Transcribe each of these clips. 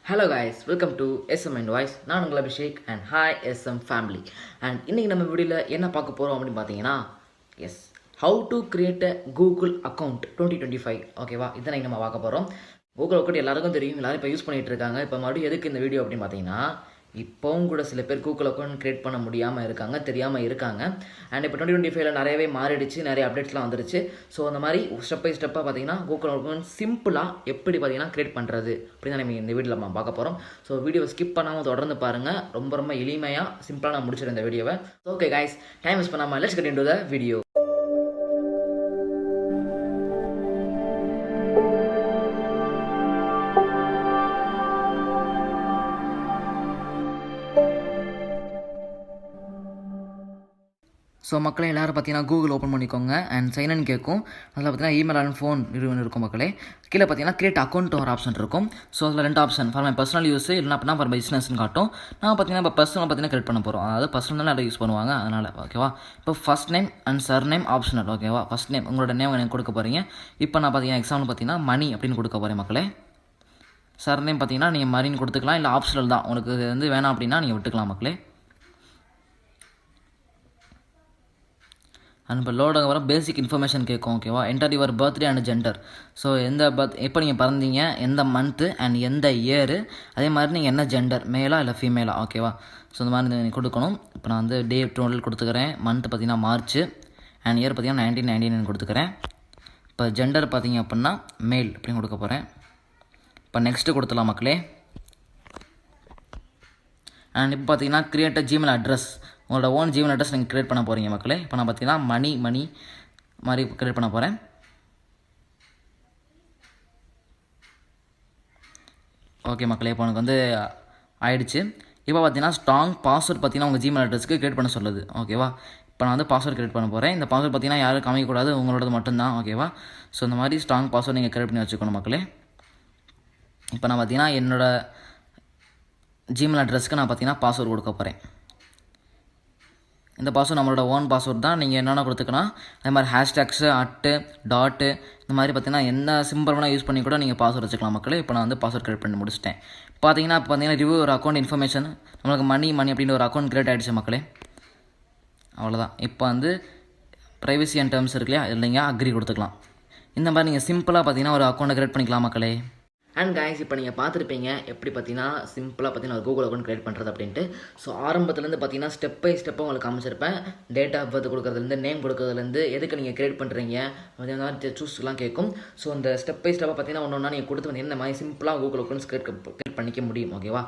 Hello guys, welcome to SM and Voice. நான் உங்கள் Abhishek and hi SM family. And இன்னைக்கு நம்ம வீடியோவில் என்ன பார்க்க போகிறோம் அப்படின்னு பார்த்தீங்கன்னா S how to create a Google account 2025 ஓகேவா இதை நம்ம பார்க்க போகிறோம். கூகுள் அக்கௌண்ட் எல்லாருக்கும் தெரியும், எல்லாரும் இப்போ யூஸ் பண்ணிகிட்டு இருக்காங்க. இப்போ மறுபடியும் எதுக்கு இந்த வீடியோ அப்படின்னு பார்த்தீங்கன்னா இப்போவும் கூட சில பேர் கூகுள் அக்கௌண்ட் க்ரியேட் பண்ண முடியாமல் இருக்காங்க, தெரியாமல் இருக்காங்க. அண்ட் இப்போ 2025 நிறையவே மாறிடுச்சு, நிறைய அப்டேட்ஸ்லாம் வந்துருச்சு. ஸோ அந்த மாதிரி ஸ்டெப் பை ஸ்டெப்பாக பார்த்தீங்கன்னா கூகுள் அக்கௌண்ட் சிம்பிளாக எப்படி பார்த்தீங்கன்னா க்ரியேட் பண்ணுறது அப்படின்னு நம்ம இந்த வீடியோவில் நம்ம பார்க்க போகிறோம். ஸோ வீடியோவை ஸ்கிப் பண்ணாமல் தொடர்ந்து பாருங்கள். ரொம்ப ரொம்ப எளிமையாக சிம்பிளாக நான் முடிச்சிடுறேன் இந்த வீடியோவை. ஓகே கைஸ், டைம் வேஸ்ட் பண்ணாமல் let's get into the video. So மக்களே எல்லோரும் பார்த்தீங்கன்னா கூகுள் ஓப்பன் பண்ணிக்கோங்க அண்ட் சைன் கேட்கும். அதில் பார்த்தீங்கன்னா இமெயில் அண்ட் ஃபோன் இருக்கும் மக்களே. கீழே பார்த்தீங்கன்னா கிரியேட் அக்கௌண்ட் ஒரு ஆப்ஷன் இருக்கும். ஸோ அதில் ரெண்டு option, for my personal use இல்லைனா அப்படின்னா ஃபார் பிஸ்னஸ்ன்னு காட்டும். நான் பார்த்தீங்கன்னா இப்போ பர்சனல் பார்த்தீங்கன்னா கிரியேட் பண்ண போகிறோம். அதாவது பர்சனல் நிறைய யூஸ் பண்ணுவாங்க அதனால் ஓகேவா. இப்போ first name and sir name optional ஓகேவா. ஃபஸ்ட் நேம் உங்களோட நேம் எனக்கு கொடுக்க போகிறீங்க. இப்போ நான் பார்த்தீங்கன்னா எக்ஸாம்பிள் பார்த்தீங்கன்னா மணி அப்படின்னு கொடுக்க போகிறேன் மக்களே. சர் நேம் பார்த்தீங்கன்னா நீங்கள் மணின்னு கொடுத்துக்கலாம், இல்லை ஆப்ஷனல் தான், உங்களுக்கு வந்து வேணாம் அப்படின்னா நீங்கள் விட்டுக்கலாம் மக்களே. அண்ட் இப்போ லோடாக வர பேசிக் இன்ஃபர்மேஷன் கேட்கும் ஓகேவா. Enter your birthday and gender. So எந்த எப்போ நீங்கள் பிறந்தீங்க, எந்த மந்த்து அண்ட் எந்த இயரு, அதே மாதிரி நீங்கள் என்ன ஜெண்டர், மேலா இல்லை ஃபீமேலா ஓகேவா. ஸோ இந்த மாதிரி நீங்கள் கொடுக்கணும். இப்போ நான் வந்து டே 12 கொடுத்துக்கிறேன். மந்த் பார்த்தீங்கன்னா மார்ச் அண்ட் இயர் பார்த்தீங்கன்னா 1999 கொடுத்துக்கிறேன். இப்போ ஜெண்டர் பார்த்தீங்க அப்படின்னா மேல் அப்படின்னு கொடுக்க போகிறேன். இப்போ நெக்ஸ்ட்டு கொடுத்துலாம் மக்களே. அண்ட் இப்போ பார்த்தீங்கன்னா கிரியேட் ஜிமெயில் அட்ரஸ், உங்களோட ஓன் ஜிமெயில் அட்ரஸ் நீங்கள் க்ரியேட் பண்ண போகிறீங்க மக்களே. இப்போ நான் பார்த்தீங்கன்னா மணி மாதிரி க்ரியேட் பண்ண போகிறேன். ஓகே மக்களே, இப்போ எனக்கு வந்து ஆயிடுச்சு. இப்போ பார்த்தீங்கன்னா ஸ்ட்ராங் பாஸ்வேர்ட் பார்த்தீங்கன்னா உங்கள் ஜிமெயில் அட்ரஸ்க்கு க்ரியேட் பண்ண சொல்லுது ஓகேவா. இப்போ நான் வந்து பாஸ்வேர்ட் க்ரியேட் பண்ண போகிறேன். இந்த பாஸ்வேர்ட் பார்த்தீங்கன்னா யாரும் காமிக்கக்கூடாது, உங்களோடது மட்டும்தான் ஓகேவா. ஸோ இந்த மாதிரி ஸ்ட்ராங் பாஸ்வேர்ட் நீங்கள் க்ரியேட் பண்ணி வச்சுக்கணும் மக்களே. இப்போ நான் பார்த்தீங்கன்னா என்னோடய ஜிமெயில் அட்ரஸ்க்கு நான் பார்த்தீங்கன்னா பாஸ்வேர்ட் கொடுக்க போகிறேன். இந்த பாஸ்வேர்ட் நம்மளோட ஓன் பாஸ்வேர்ட் தான், நீங்கள் என்னென்ன கொடுத்துக்கலாம். அதே மாதிரி ஹேஷ்டேக்ஸு, டாட்டு இந்த மாதிரி பார்த்தீங்கன்னா என்ன சிம்பிள் வேணால் யூஸ் பண்ணி கூட நீங்கள் பாஸ்வேர்ட் வச்சுக்கலாம் மக்களே. இப்போ நான் வந்து பாஸ்வேர்ட் க்ரியேட் பண்ணி முடிச்சிட்டேன். பார்த்தீங்கன்னா ரிவ்யூ ஒரு அக்கௌண்ட் இன்ஃபர்மேஷன் நம்மளுக்கு மணி அப்படின்னு ஒரு அக்கௌண்ட் க்ரியேட் ஆகிடுச்சு மக்களே. அவ்வளோதான். இப்போ வந்து ப்ரைவசி அண்ட் டேர்ம்ஸ் இருக்கு இல்லையா, இல்லைங்க அக்ரி கொடுத்துக்கலாம். இந்த மாதிரி நீங்கள் சிம்பிளாக பார்த்தீங்கன்னா ஒரு அக்கௌண்ட்டை க்ரியேட் பண்ணிக்கலாம் மக்களே. அண்ட் கைஸ், இப்போ நீங்கள் பார்த்துருப்பீங்க எப்படி பார்த்தீங்கன்னா சிம்பிளாக பார்த்தீங்கன்னா ஒரு கூகுள் அக்கௌண்ட் க்ரியேட் பண்ணுறது அப்படின்ட்டு. ஸோ ஆரம்பத்துலேருந்து பார்த்தீங்கன்னா ஸ்டெப் பை ஸ்டெப்பாக உங்களுக்கு காமிச்சிருப்பேன். டேட் ஆஃப் பர்த் கொடுக்குறதுலேருந்து, நேம் கொடுக்குறதுலேருந்து, எதுக்கு நீங்கள் க்ரியேட் பண்ணுறீங்க அதே மாதிரி சூஸ்லாம் கேட்கும். ஸோ அந்த ஸ்டெப் பை ஸ்டெப்பாக பார்த்தீங்கன்னா ஒன்று ஒன்றா நீங்கள் கொடுத்து வந்து இந்த மாதிரி சிம்பிளாக கூகுள் அக்கௌண்ட்ஸ் க்ரியேட் பண்ணிக்க முடியும் ஓகேவா.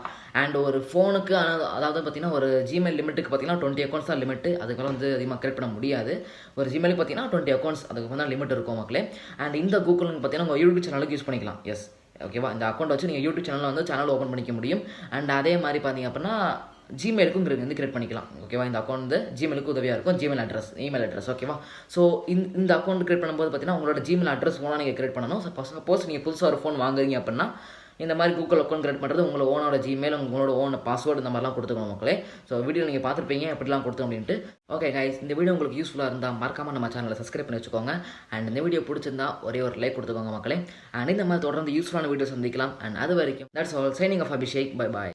அண்ட் ஒரு ஃபோனுக்கு அதாவது பார்த்தீங்கன்னா ஒரு ஜிமெயில் லிமிட்டுக்கு பார்த்தீங்கன்னா 20 அக்கௌண்ட்ஸ் தான் லிமிட்டு. அதுக்கெல்லாம் வந்து அதிகமாக க்ரியேட் பண்ண முடியாது. ஒரு ஜிமெயிலுக்கு பார்த்தீங்கன்னா 20 அக்கௌண்ட்ஸ் அதுக்கு தான் லிமிட் இருக்கும் மக்களே. அண்ட் இந்த கூகுள் பார்த்தீங்கன்னா உங்கள் யூடியூப் சேனலுக்கு யூஸ் பண்ணிக்கலாம். எஸ் ஓகேவா. இந்த அக்கௌண்ட் வச்சு நீங்கள் யூடியூப் சேனலில் வந்து சேனல் ஓப்பன் பண்ணிக்க முடியும். அண்ட் அதே மாதிரி பார்த்தீங்க அப்படின்னா ஜிமெயிலுக்கும் வந்து கிரியேட் பண்ணிக்கலாம் ஓகேவா. இந்த அக்கௌண்ட் வந்து ஜிமெயிலுக்கு உதவியாக இருக்கும். ஜிமெயில் அட்ரஸ், இமெயில் அட்ரஸ் ஓகேவா. ஸோ இந்த அக்கௌண்ட் கிரியேட் பண்ணும்போது பார்த்தீங்கன்னா உங்களோட ஜிமெயில் அட்ரஸ் ஃபோனாக நீங்கள் கிரியேட் பண்ணணும். சப்போஸ் நீங்கள் புதுசாக ஒரு ஃபோன் வாங்குறீங்க அப்படின்னா இந்த மாதிரி கூகுள் அக்கௌண்ட் கிரியேட் பண்ணுறது உங்களோட ஓனோட ஜிமெயில், உங்களோட ஓன் பாஸ்வேர்டு இந்த மாதிரிலாம் கொடுத்துக்கணும் மக்களே. ஸோ வீடியோ நீங்கள் பார்த்துருப்பீங்க எப்படிலாம் கொடுத்தோம் அப்படின்ட்டு. ஓகே கைஸ், இந்த வீடியோ உங்களுக்கு யூஸ்ஃபுல்லாக இருந்தால் மறக்காமல் நம்ம சேனலை சப்ஸ்கிரைப் பண்ணி வச்சுக்கோங்க. அண்ட் இந்த வீடியோ பிடிச்சிருந்தா ஒரே ஒரு லைக் கொடுத்துக்கோங்க மக்களே. அண்ட் இந்த மாதிரி தொடர்ந்து யூஸ்ஃபுல்லான வீடியோ சந்திக்கலாம். அண்ட் அது வரைக்கும் that's all, signing off Abhishek, bye bye.